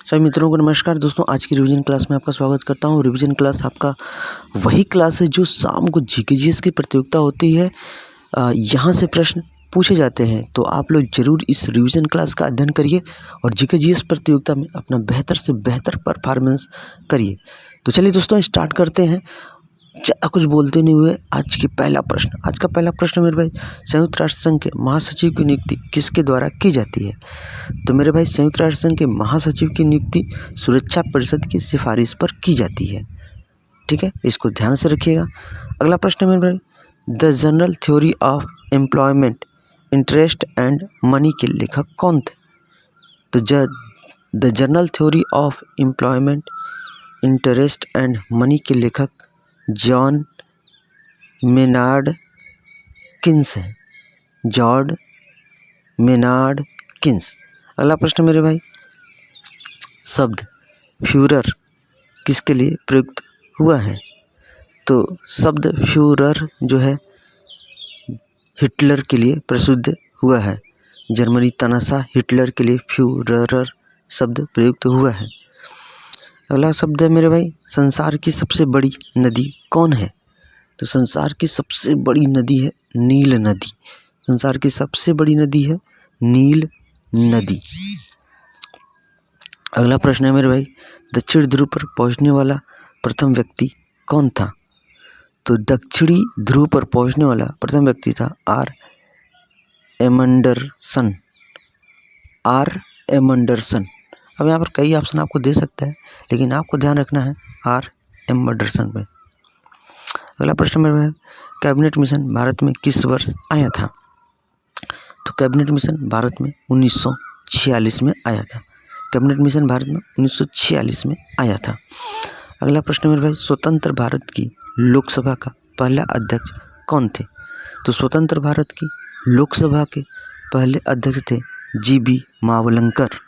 सभी मित्रों को नमस्कार। दोस्तों, आज की रिवीजन क्लास में आपका स्वागत करता हूं। रिवीजन क्लास आपका वही क्लास है जो शाम को जीके जीएस की प्रतियोगिता होती है। यहाँ से प्रश्न पूछे जाते हैं, तो आप लोग जरूर इस रिवीजन क्लास का अध्ययन करिए और जीके जीएस प्रतियोगिता में अपना बेहतर से बेहतर परफॉर्मेंस करिए। तो चलिए दोस्तों, स्टार्ट करते हैं। ज़्यादा कुछ बोलते नहीं हुए आज का पहला प्रश्न मेरे भाई, संयुक्त राष्ट्र संघ के महासचिव की नियुक्ति किसके द्वारा की जाती है? तो मेरे भाई, संयुक्त राष्ट्र संघ के महासचिव की नियुक्ति सुरक्षा परिषद की सिफारिश पर की जाती है। ठीक है, इसको ध्यान से रखिएगा। अगला प्रश्न मेरे भाई, the general theory of employment, interest and money के लेखक कौन थे? तो the general theory of employment, interest and money के लेखक जॉन मेनार्ड किन्स हैं। George Maynard Keynes. अगला प्रश्न मेरे भाई, शब्द फ्यूरर किसके लिए प्रयुक्त हुआ है? तो शब्द फ्यूरर जो है हिटलर के लिए प्रसिद्ध हुआ है। जर्मनी तानाशाह हिटलर के लिए फ्यूरर शब्द प्रयुक्त हुआ है। अगला शब्द है मेरे भाई, संसार की सबसे बड़ी नदी कौन है? तो संसार की सबसे बड़ी नदी है नील नदी। संसार की सबसे बड़ी नदी है नील नदी। अगला प्रश्न है मेरे भाई, दक्षिण ध्रुव पर पहुंचने वाला प्रथम व्यक्ति कौन था? तो दक्षिणी ध्रुव पर पहुंचने वाला प्रथम व्यक्ति था आर एमंडरसन। आर एमंडरसन। अब यहाँ पर कई ऑप्शन आपको दे सकता है, लेकिन आपको ध्यान रखना है आर एमंडरसन पे। अगला प्रश्न मेरे भाई, कैबिनेट मिशन भारत में किस वर्ष आया था? तो कैबिनेट मिशन भारत में 1946 में आया था। कैबिनेट मिशन भारत में 1946 में आया था। अगला प्रश्न मेरे भाई, स्वतंत्र भारत की लोकसभा का पहला अध्यक्ष कौन थे? तो स्वतंत्र भारत की लोकसभा के पहले अध्यक्ष थे जीबी मावलंकर।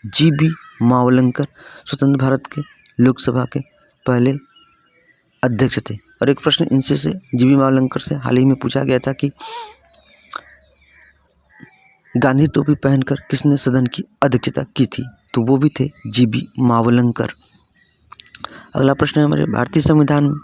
जीबी मावलंकर स्वतंत्र भारत के लोकसभा के पहले अध्यक्ष थे। और एक प्रश्न इनसे से जीबी मावलंकर से हाल ही में पूछा गया था कि गांधी टोपी पहनकर किसने सदन की अध्यक्षता की थी? तो वो भी थे जीबी मावलंकर। अगला प्रश्न है हमारे, भारतीय संविधान में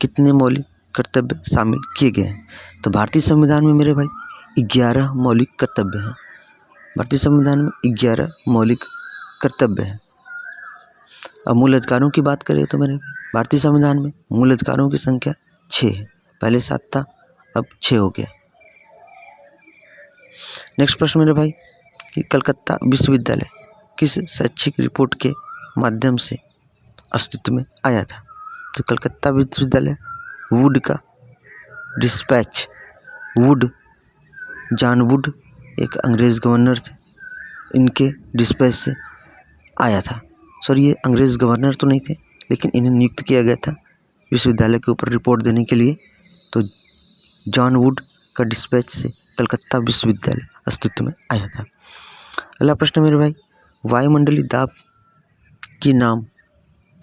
कितने मौलिक कर्तव्य शामिल किए गए हैं? तो भारतीय संविधान में मेरे भाई 11 मौलिक कर्तव्य हैं। भारतीय संविधान में 11 मौलिक कर्तव्य हैं। अब मूल अधिकारों की बात करें तो मेरे भारतीय संविधान में मूल अधिकारों की संख्या 6 है। पहले 7 था, अब 6 हो गया। नेक्स्ट प्रश्न मेरे भाई, कि कलकत्ता विश्वविद्यालय किस शैक्षिक रिपोर्ट के माध्यम से अस्तित्व में आया था? तो कलकत्ता विश्वविद्यालय वुड का डिस्पैच, वुड, जॉन वुड एक अंग्रेज गवर्नर थे, इनके डिस्पैच से आया था। सॉरी, ये अंग्रेज गवर्नर तो नहीं थे, लेकिन इन्हें नियुक्त किया गया था विश्वविद्यालय के ऊपर रिपोर्ट देने के लिए। तो जॉन वुड का डिस्पैच से कलकत्ता विश्वविद्यालय अस्तित्व में आया था। अगला प्रश्न मेरे भाई, वायुमंडलीय दाब की नाम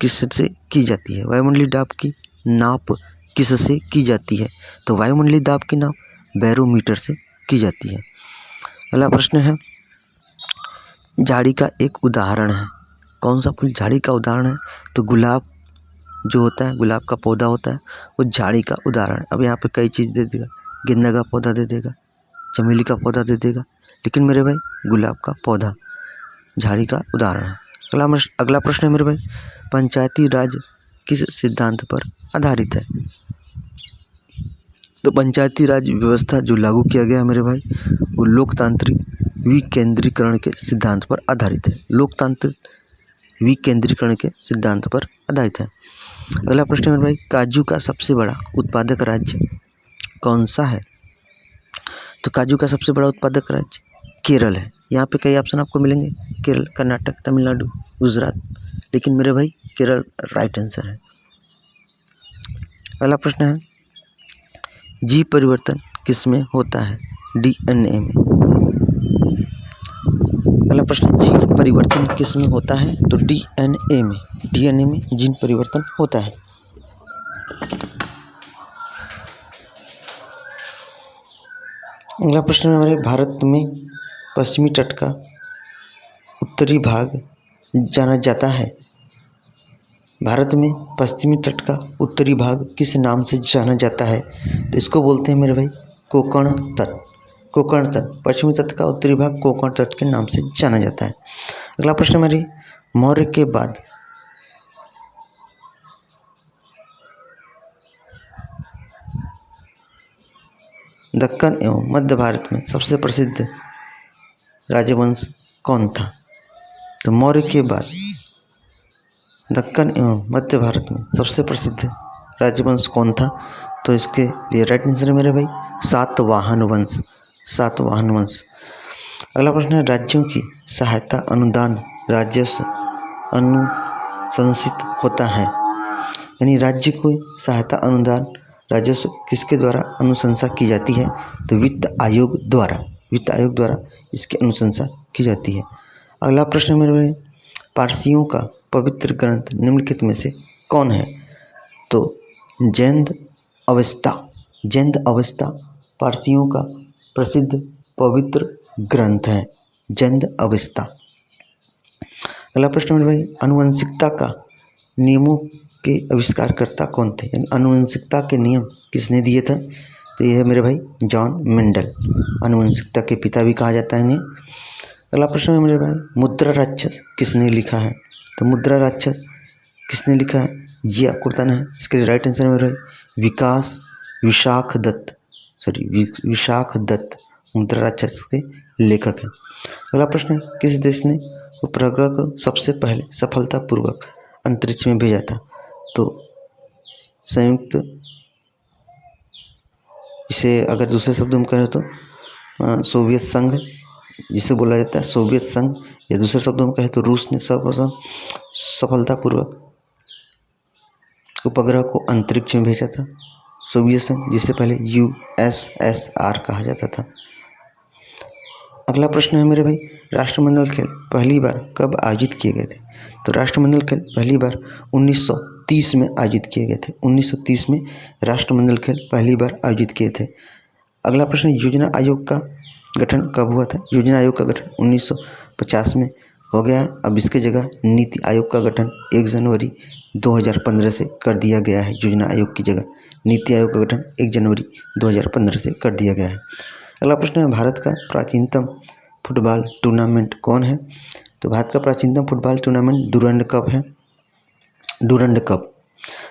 किससे की जाती है? वायुमंडलीय दाब की नाप किससे की जाती है? तो वायुमंडलीय दाब की नाप बैरोमीटर से की जाती है। अगला प्रश्न है, झाड़ी का एक उदाहरण है। कौन सा फूल झाड़ी का उदाहरण है? तो गुलाब जो होता है, गुलाब का पौधा होता है, वो झाड़ी का उदाहरण है। अब यहाँ पे कई चीज़ दे देगा, गेंदा का पौधा दे देगा, चमेली का पौधा दे देगा, लेकिन मेरे भाई गुलाब का पौधा झाड़ी का उदाहरण है। अगला प्रश्न है मेरे भाई, पंचायती राज किस सिद्धांत पर आधारित है? तो पंचायती राज व्यवस्था जो लागू किया गया है मेरे भाई, वो लोकतांत्रिक विकेंद्रीकरण के सिद्धांत पर आधारित है। लोकतांत्रिक विकेंद्रीकरण के सिद्धांत पर आधारित है। अगला प्रश्न मेरे भाई, काजू का सबसे बड़ा उत्पादक राज्य कौन सा है? तो काजू का सबसे बड़ा उत्पादक राज्य केरल है। यहाँ पे कई ऑप्शन आपको मिलेंगे, केरल, कर्नाटक, तमिलनाडु, गुजरात, लेकिन मेरे भाई केरल राइट आंसर है। अगला प्रश्न है, जीव परिवर्तन किस में होता है? डीएनए में। अगला प्रश्न, जीन परिवर्तन किस में होता है? तो डीएनए में। डीएनए में जीन परिवर्तन होता है। अगला प्रश्न है हमारे, भारत में पश्चिमी तट का उत्तरी भाग जाना जाता है? भारत में पश्चिमी तट का उत्तरी भाग किस नाम से जाना जाता है? तो इसको बोलते हैं मेरे भाई कोंकण तट। कोंकण तट, पश्चिमी तट का उत्तरी भाग कोंकण तट के नाम से जाना जाता है। अगला प्रश्न मेरी, मौर्य के बाद दक्कन एवं मध्य भारत में सबसे प्रसिद्ध राजवंश कौन था? तो मौर्य के बाद दक्कन एवं मध्य भारत में सबसे प्रसिद्ध राजवंश कौन था? तो इसके लिए राइट आंसर है मेरे भाई सातवाहन वंश। सातवाहन वंश। अगला प्रश्न है, राज्यों की सहायता अनुदान राजस्व अनुशंसित होता है? यानी राज्य को सहायता अनुदान राजस्व किसके द्वारा अनुशंसा की जाती है? तो वित्त आयोग द्वारा। वित्त आयोग द्वारा इसकी अनुशंसा की जाती है। अगला प्रश्न मेरे भाई, पारसियों का पवित्र ग्रंथ निम्नलिखित में से कौन है? तो जैन अवेस्ता। जैन अवेस्ता पारसियों का प्रसिद्ध पवित्र ग्रंथ है, जैन अवेस्ता। अगला प्रश्न मेरे भाई, आनुवंशिकता का नियमों के आविष्कारकर्ता कौन थे? यानी आनुवंशिकता के नियम किसने दिए थे? तो ये है मेरे भाई जॉन मेंडल। आनुवंशिकता के पिता भी कहा जाता है इन्हें। अगला प्रश्न है मेरे भाई, मुद्रा राक्षस किसने लिखा है? तो मुद्रा राक्षस किसने लिखा है ये आपको बताना है। इसके लिए राइट आंसर है मेरे भाई विशाख दत्त मुद्रा राक्षस के लेखक हैं। अगला प्रश्न है, किस देश ने उपग्रह को सबसे पहले सफलतापूर्वक अंतरिक्ष में भेजा था? तो संयुक्त, इसे अगर दूसरे शब्दों में कहें तो सोवियत संघ जिसे बोला जाता है सोवियत संघ, या दूसरे शब्दों में कहें तो रूस ने सर्वप्रथम सफलतापूर्वक उपग्रह को अंतरिक्ष में भेजा था। सोवियत संघ जिसे पहले USSR कहा जाता था। अगला प्रश्न है मेरे भाई, राष्ट्रमंडल खेल पहली बार कब आयोजित किए गए थे? तो राष्ट्रमंडल खेल पहली बार 1930 में आयोजित किए गए थे। 1930 में राष्ट्रमंडल खेल पहली बार आयोजित किए थे। अगला प्रश्न, योजना आयोग का गठन कब हुआ था? योजना आयोग का गठन 1950 में हो गया है। अब इसके जगह नीति आयोग का गठन 1 जनवरी 2015 से कर दिया गया है। योजना आयोग की जगह नीति आयोग का गठन 1 जनवरी 2015 से कर दिया गया है। अगला प्रश्न है, भारत का प्राचीनतम फुटबॉल टूर्नामेंट कौन है? तो भारत का प्राचीनतम फुटबॉल टूर्नामेंट डूरंड कप है, डूरंड कप।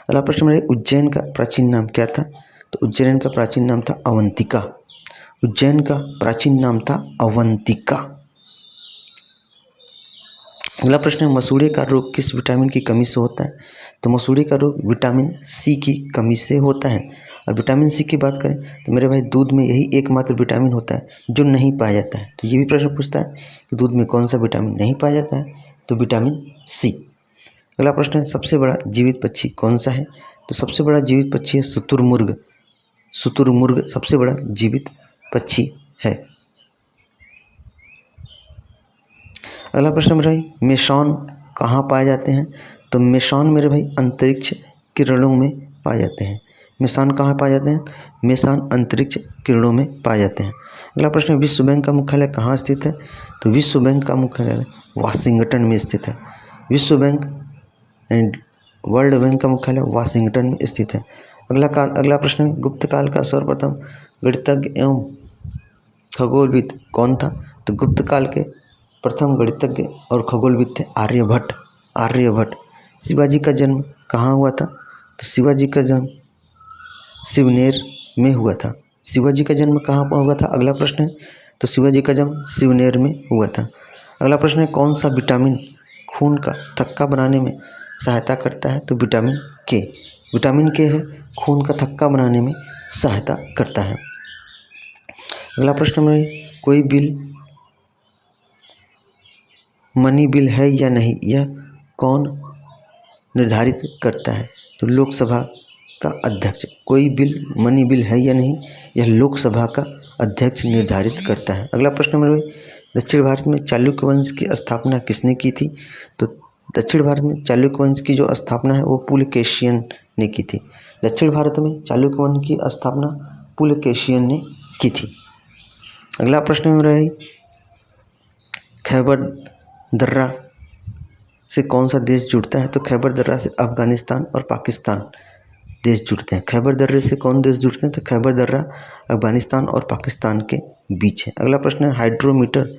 अगला प्रश्न मेरे, उज्जैन का प्राचीन नाम क्या था? तो उज्जैन का प्राचीन नाम था अवंतिका। उज्जैन का प्राचीन नाम था अवंतिका। अगला प्रश्न है, मसूड़े का रोग किस विटामिन की कमी से होता है? तो मसूड़े का रोग विटामिन सी की कमी से होता है। और विटामिन सी की बात करें तो मेरे भाई दूध में यही एकमात्र विटामिन होता है जो नहीं पाया जाता है। तो ये भी प्रश्न पूछता है कि दूध में कौन सा विटामिन नहीं पाया जाता है? तो विटामिन सी। अगला प्रश्न है, सबसे बड़ा जीवित पक्षी कौन सा है? तो सबसे बड़ा जीवित पक्षी है शुतुरमुर्ग। शुतुरमुर्ग सबसे बड़ा जीवित पक्षी है। अगला प्रश्न मेरे भाई, मेसॉन कहाँ पाए जाते हैं? तो मेसॉन मेरे भाई अंतरिक्ष किरणों में पाए जाते हैं। मेसॉन कहाँ पाए जाते हैं? मेसॉन अंतरिक्ष किरणों में पाए जाते हैं। अगला प्रश्न, विश्व बैंक का मुख्यालय कहाँ स्थित है? तो विश्व बैंक का मुख्यालय वाशिंगटन में स्थित है। विश्व बैंक एंड वर्ल्ड बैंक का मुख्यालय वाशिंगटन में स्थित है। अगला प्रश्न, गुप्त काल का सर्वप्रथम गणितज्ञ एवं खगोलविद कौन था? तो गुप्त काल के प्रथम गणितज्ञ और खगोलविद थे आर्यभट्ट। आर्यभट्ट। शिवाजी का जन्म कहाँ हुआ था? तो शिवाजी का जन्म शिवनेर में हुआ था। शिवाजी का जन्म कहाँ पर हुआ था? अगला प्रश्न है, तो शिवाजी का जन्म शिवनेर में हुआ था। अगला प्रश्न है, कौन सा विटामिन खून का थक्का बनाने में सहायता करता है? तो विटामिन के। विटामिन के है खून का थक्का बनाने में सहायता करता है। अगला प्रश्न में, कोई बिल मनी बिल है या नहीं, यह कौन निर्धारित करता है? तो लोकसभा का अध्यक्ष। कोई बिल मनी बिल है या नहीं, यह लोकसभा का अध्यक्ष निर्धारित करता है। अगला प्रश्न मेरे, दक्षिण भारत में चालुक्य वंश की स्थापना किसने की थी? तो दक्षिण भारत में चालुक्य वंश की जो स्थापना है वो पुलकेशियन ने की थी। दक्षिण भारत में चालुक्य वंश की स्थापना पुलकेशियन ने की थी। अगला प्रश्न मेरा है, खैबर दर्रा से कौन सा देश जुड़ता है? तो खैबर दर्रा से अफगानिस्तान और पाकिस्तान देश जुड़ते हैं। खैबर दर्रे से कौन देश जुड़ते हैं? तो खैबर दर्रा अफगानिस्तान और पाकिस्तान के बीच है। अगला प्रश्न है, हाइड्रोमीटर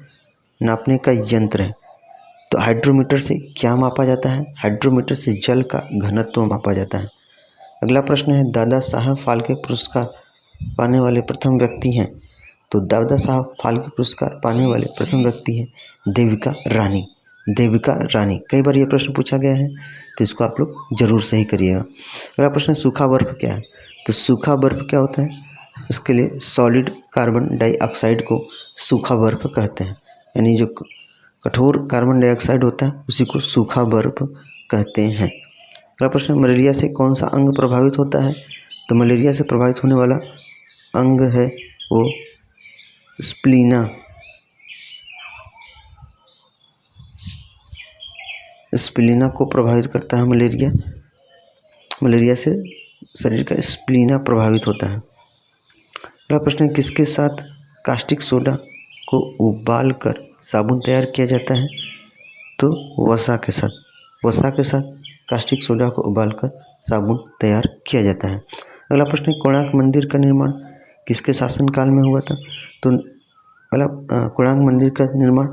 नापने का यंत्र है, तो हाइड्रोमीटर से क्या मापा जाता है? हाइड्रोमीटर से जल का घनत्व मापा जाता है। अगला प्रश्न है, दादा साहब फाल्के पुरस्कार पाने वाले प्रथम व्यक्ति हैं, तो दादा साहब फाल्के पुरस्कार पाने वाले प्रथम व्यक्ति हैं देविका रानी। देविका रानी, कई बार ये प्रश्न पूछा गया है, तो इसको आप लोग जरूर सही करिएगा। अगला प्रश्न है, सूखा बर्फ क्या है? तो सूखा बर्फ क्या होता है? इसके लिए सॉलिड कार्बन डाइऑक्साइड को सूखा बर्फ कहते हैं, यानी जो कठोर कार्बन डाइऑक्साइड होता है उसी को सूखा बर्फ कहते हैं। अगला प्रश्न, मलेरिया से कौन सा अंग प्रभावित होता है? तो मलेरिया से प्रभावित होने वाला अंग है वो स्प्लीना। स्प्लीना को प्रभावित करता है मलेरिया। मलेरिया से शरीर का स्प्लीना प्रभावित होता है। अगला प्रश्न है, किसके साथ कास्टिक सोडा को उबाल कर साबुन तैयार किया जाता है? तो वसा के साथ। वसा के साथ कास्टिक सोडा को उबालकर साबुन तैयार किया जाता है। अगला प्रश्न है, कोणार्क मंदिर का निर्माण किसके शासनकाल में हुआ था? तो अगला कोणार्क मंदिर का निर्माण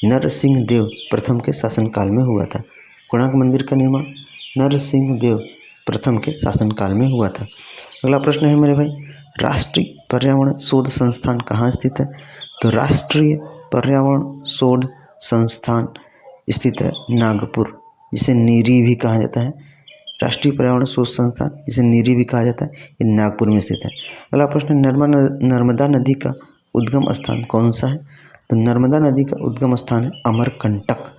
नरसिंह देव प्रथम के शासनकाल में हुआ था। कोणार्क मंदिर का निर्माण नरसिंह देव प्रथम के शासनकाल में हुआ था। अगला प्रश्न है मेरे भाई, राष्ट्रीय पर्यावरण शोध संस्थान कहाँ स्थित है? तो राष्ट्रीय पर्यावरण शोध संस्थान स्थित है नागपुर, जिसे नीरी भी कहा जाता है। राष्ट्रीय पर्यावरण शोध संस्थान, जिसे नीरी भी कहा जाता है, ये नागपुर में स्थित है। अगला प्रश्न, नर्मदा नदी का उद्गम स्थान कौन सा है? तो नर्मदा नदी का उद्गम स्थान है अमरकंटक।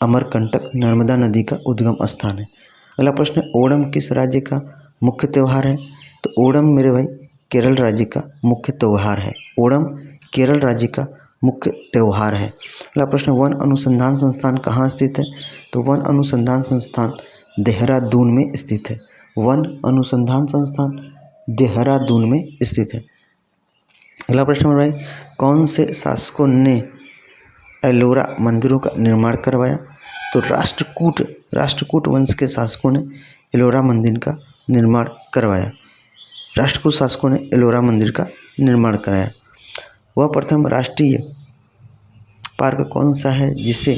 अमरकंटक नर्मदा नदी का उद्गम स्थान है। अगला प्रश्न, ओणम किस राज्य का मुख्य त्यौहार है? तो ओणम मेरे भाई केरल राज्य का मुख्य त्यौहार है। ओणम केरल राज्य का मुख्य त्यौहार है। अगला प्रश्न, वन अनुसंधान संस्थान कहाँ स्थित है? तो वन अनुसंधान संस्थान देहरादून में स्थित है। वन अनुसंधान संस्थान देहरादून में स्थित है। अगला प्रश्न मेरे भाई, कौन से शासकों ने एलोरा मंदिरों का निर्माण करवाया? तो राष्ट्रकूट वंश के शासकों ने एलोरा मंदिर का निर्माण करवाया। राष्ट्रकूट शासकों ने एलोरा मंदिर का निर्माण कराया। वह प्रथम राष्ट्रीय पार्क कौन सा है जिसे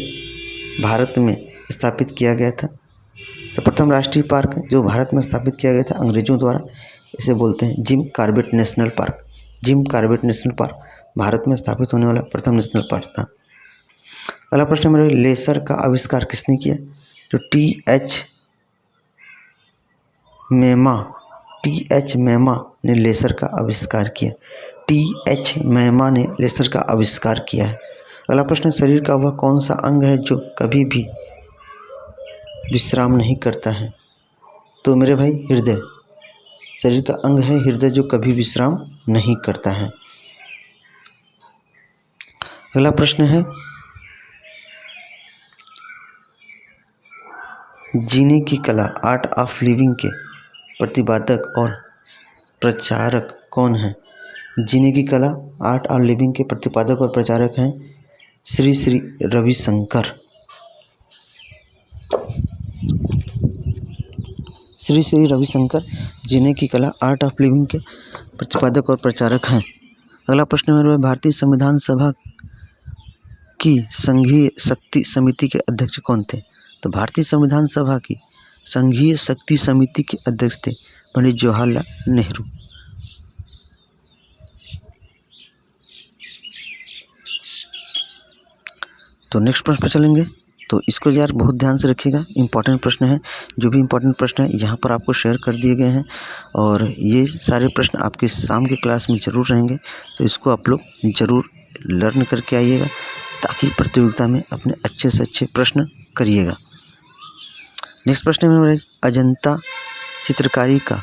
भारत में स्थापित किया गया था? तो प्रथम राष्ट्रीय पार्क जो भारत में स्थापित किया गया था अंग्रेजों द्वारा, इसे बोलते हैं Jim Corbett national park. Jim Corbett national park Bharat में स्थापित होने वाला प्रथम नेशनल पार्क था। अगला प्रश्न मेरे, लेसर का आविष्कार किसने किया? तो टी.एच. मेमा ने लेसर का आविष्कार किया। टी.एच. मेमा ने लेसर का आविष्कार किया है। अगला प्रश्न, शरीर का वह कौन सा अंग है जो कभी भी विश्राम नहीं करता है? तो मेरे भाई हृदय। शरीर का अंग है हृदय जो कभी विश्राम नहीं करता है। अगला प्रश्न है, जीने की कला आर्ट ऑफ लिविंग के प्रतिपादक और प्रचारक कौन है? जीने की कला आर्ट ऑफ लिविंग के प्रतिपादक और प्रचारक हैं श्री श्री रविशंकर। श्री श्री रविशंकर जीने की कला आर्ट ऑफ लिविंग के प्रतिपादक और प्रचारक हैं। अगला प्रश्न है, भारतीय संविधान सभा की संघीय शक्ति समिति के अध्यक्ष कौन थे? तो भारतीय संविधान सभा की संघीय शक्ति समिति के अध्यक्ष थे पंडित जवाहरलाल नेहरू। तो नेक्स्ट प्रश्न पर चलेंगे। तो इसको यार बहुत ध्यान से रखिएगा, इंपॉर्टेंट प्रश्न है। जो भी इंपॉर्टेंट प्रश्न है यहाँ पर आपको शेयर कर दिए गए हैं और ये सारे प्रश्न आपके शाम की क्लास में ज़रूर रहेंगे, तो इसको आप लोग ज़रूर लर्न करके आइएगा ताकि प्रतियोगिता में अपने अच्छे से अच्छे प्रश्न करिएगा। नेक्स्ट प्रश्न में मेरे, अजंता चित्रकारी का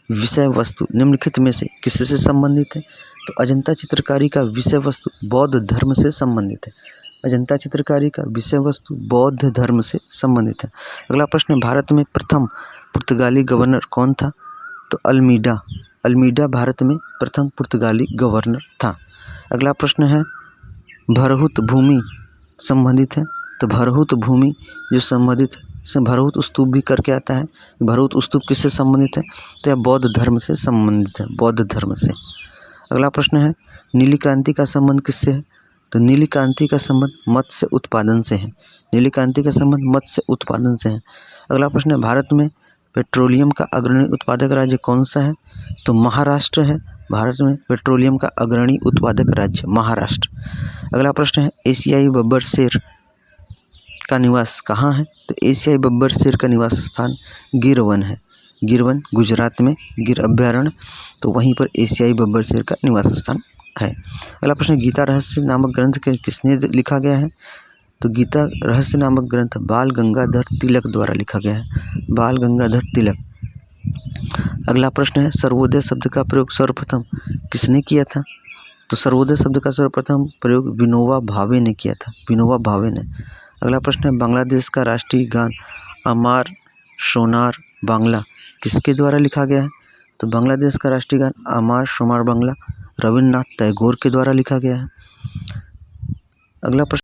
विषय वस्तु निम्नलिखित में से किससे संबंधित है? तो अजंता चित्रकारी का विषय वस्तु बौद्ध धर्म से संबंधित है। अजंता चित्रकारी का विषय वस्तु बौद्ध धर्म से संबंधित है। अगला प्रश्न, भारत में प्रथम पुर्तगाली गवर्नर कौन था? तो अल्मीडा। अल्मीडा भारत में प्रथम पुर्तगाली गवर्नर था। अगला प्रश्न है, भरहुत भूमि संबंधित है। तो भरहुत भूमि जो संबंधित है, इसमें भरहुत स्तूप भी करके आता है। भरहुत स्तूप किससे संबंधित है? तो यह बौद्ध धर्म से संबंधित है, बौद्ध धर्म से। अगला प्रश्न है नीली क्रांति का संबंध किससे है? तो नीली क्रांति का संबंध मत्स्य उत्पादन से है। नीली क्रांति का संबंध मत्स्य उत्पादन से है। अगला प्रश्न है भारत में पेट्रोलियम का अग्रणी उत्पादक राज्य कौन सा है? तो महाराष्ट्र है। भारत में पेट्रोलियम का अग्रणी उत्पादक राज्य महाराष्ट्र। अगला प्रश्न है एशियाई बब्बर शेर का निवास कहाँ है? तो एशियाई बब्बर शेर का निवास स्थान गिर वन है। गिर वन गुजरात में, गिर अभ्यारण्य, तो वहीं पर एशियाई बब्बर शेर का निवास स्थान है। अगला प्रश्न गीता रहस्य नामक ग्रंथ किसने लिखा गया है? तो गीता रहस्य नामक ग्रंथ बाल गंगाधर तिलक द्वारा लिखा गया है, बाल गंगाधर तिलक। अगला प्रश्न है सर्वोदय शब्द का प्रयोग सर्वप्रथम किसने किया था? तो सर्वोदय शब्द का सर्वप्रथम प्रयोग विनोबा भावे ने किया था, विनोबा भावे ने। अगला प्रश्न है बांग्लादेश का राष्ट्रीय गान अमार सोनार बांग्ला किसके द्वारा लिखा गया है? तो बांग्लादेश का राष्ट्रीय गान अमार सोनार बांग्ला रविन्द्रनाथ टैगोर के द्वारा लिखा गया है। अगला प्रश्न